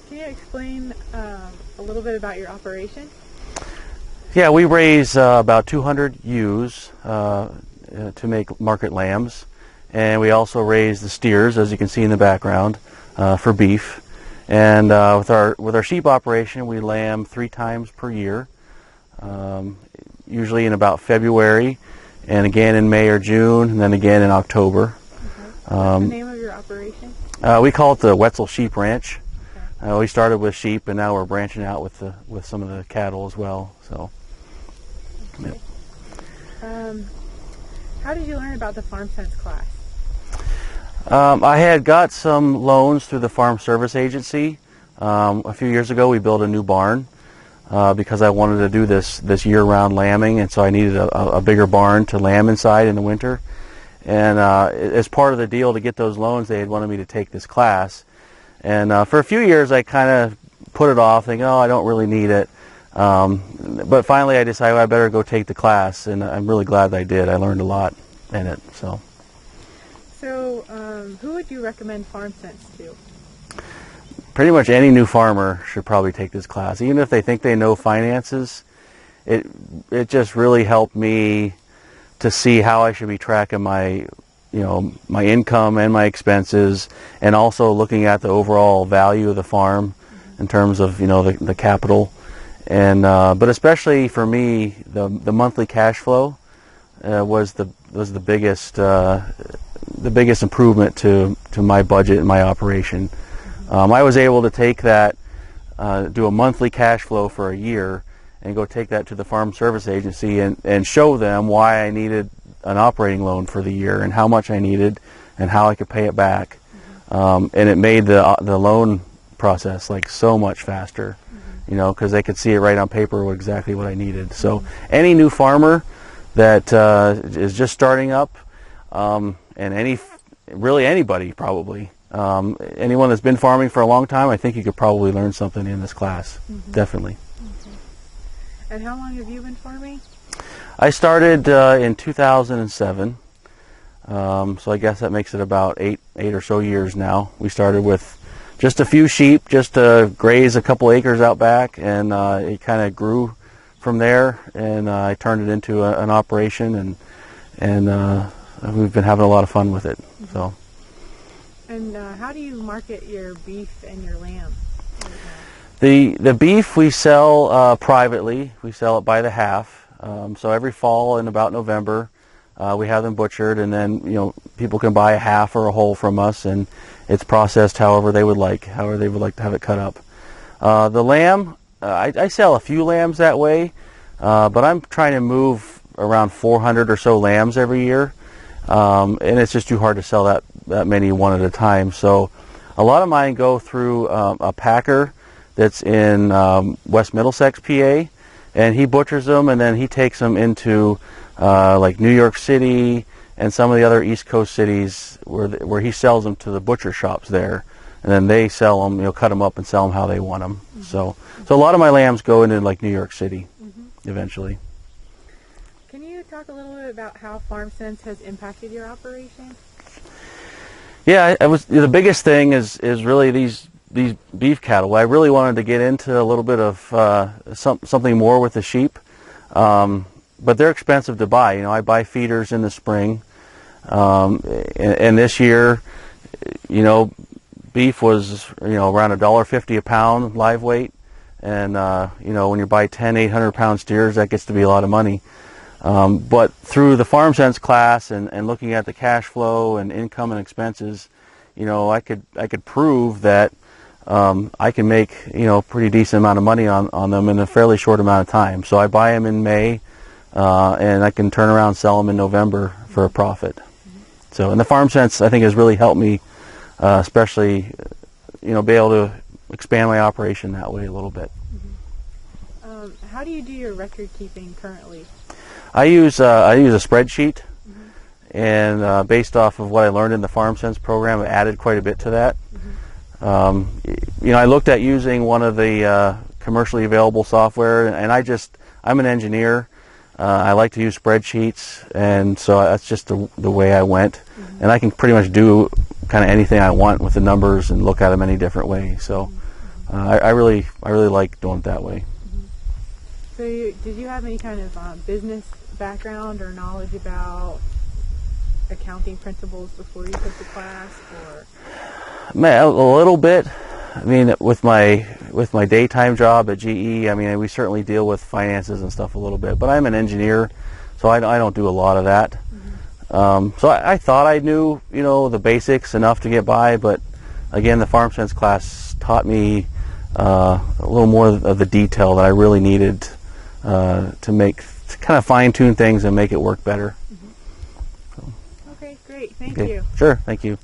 Can you explain a little bit about your operation? Yeah, we raise about 200 ewes to make market lambs, and we also raise the steers, as you can see in the background, for beef. And with our sheep operation, we lamb 3 times per year, usually in about February, and again in May or June, and then again in October. What's the name of your operation? We call it the Wetzel Sheep Ranch. Okay. We started with sheep, and now we're branching out with some of the cattle as well. So. Okay. How did you learn about the Farm Sense class? I had got some loans through the Farm Service Agency. A few years ago, we built a new barn because I wanted to do this year-round lambing, and so I needed a bigger barn to lamb inside in the winter. And as part of the deal to get those loans, they had wanted me to take this class. And for a few years, I kind of put it off, thinking, oh, I don't really need it. But finally, I decided I better go take the class, and I'm really glad that I did. I learned a lot in it. So, who would you recommend Farm Sense to? pretty much any new farmer should probably take this class, even if they think they know finances. It just really helped me to see how I should be tracking my income and my expenses, and also looking at the overall value of the farm in terms of the capital. And but especially for me, the monthly cash flow was the biggest improvement to my budget and my operation. I was able to take that, do a monthly cash flow for a year, and go take that to the Farm Service Agency and show them why I needed an operating loan for the year and how much I needed and how I could pay it back. And it made the loan process like so much faster. Because they could see it right on paper exactly what I needed. So any new farmer that is just starting up, and anybody probably, anyone that's been farming for a long time, I think you could probably learn something in this class. Definitely. And how long have you been farming? I started in 2007, so I guess that makes it about eight or so years now. We started with just a few sheep, just to graze a couple acres out back, and it kind of grew from there, and I turned it into an operation, and we've been having a lot of fun with it. So. And how do you market your beef and your lamb? The beef we sell privately. We sell it by the half. So every fall in about November, we have them butchered, and then people can buy a half or a whole from us, and it's processed however they would like to have it cut up. The lamb, I sell a few lambs that way, but I'm trying to move around 400 or so lambs every year, and it's just too hard to sell that many one at a time. So a lot of mine go through a packer that's in West Middlesex, PA, and he butchers them, and then he takes them into like New York City and some of the other East Coast cities where he sells them to the butcher shops there, and then they sell them, cut them up and sell them how they want them. So a lot of my lambs go into like New York City eventually. Can you talk a little bit about how Farm Sense has impacted your operation? Yeah, the biggest thing is really these beef cattle. I really wanted to get into a little bit of something more with the sheep. But they're expensive to buy. I buy feeders in the spring, and this year, beef was around $1.50 a pound live weight, and when you buy 800 pound steers, that gets to be a lot of money. But through the Farm Sense class and looking at the cash flow and income and expenses, I could prove that I can make pretty decent amount of money on them in a fairly short amount of time. So I buy them in May. And I can turn around and sell them in November for a profit. So, and the Farm Sense, I think, has really helped me, especially, be able to expand my operation that way a little bit. How do you do your record keeping currently? I use a spreadsheet, and based off of what I learned in the Farm Sense program, I added quite a bit to that. I looked at using one of the commercially available software, and I'm an engineer. I like to use spreadsheets, and so that's just the way I went. And I can pretty much do kind of anything I want with the numbers and look at them any different ways. So I really like doing it that way. So did you have any kind of business background or knowledge about accounting principles before you took the class, or? A little bit. I mean, with my daytime job at GE, I mean, we certainly deal with finances and stuff a little bit. But I'm an engineer, so I don't do a lot of that. So I thought I knew, the basics enough to get by. But again, the Farm Sense class taught me a little more of the detail that I really needed to kind of fine tune things and make it work better. Okay, great. Thank Okay. you. Sure. Thank you.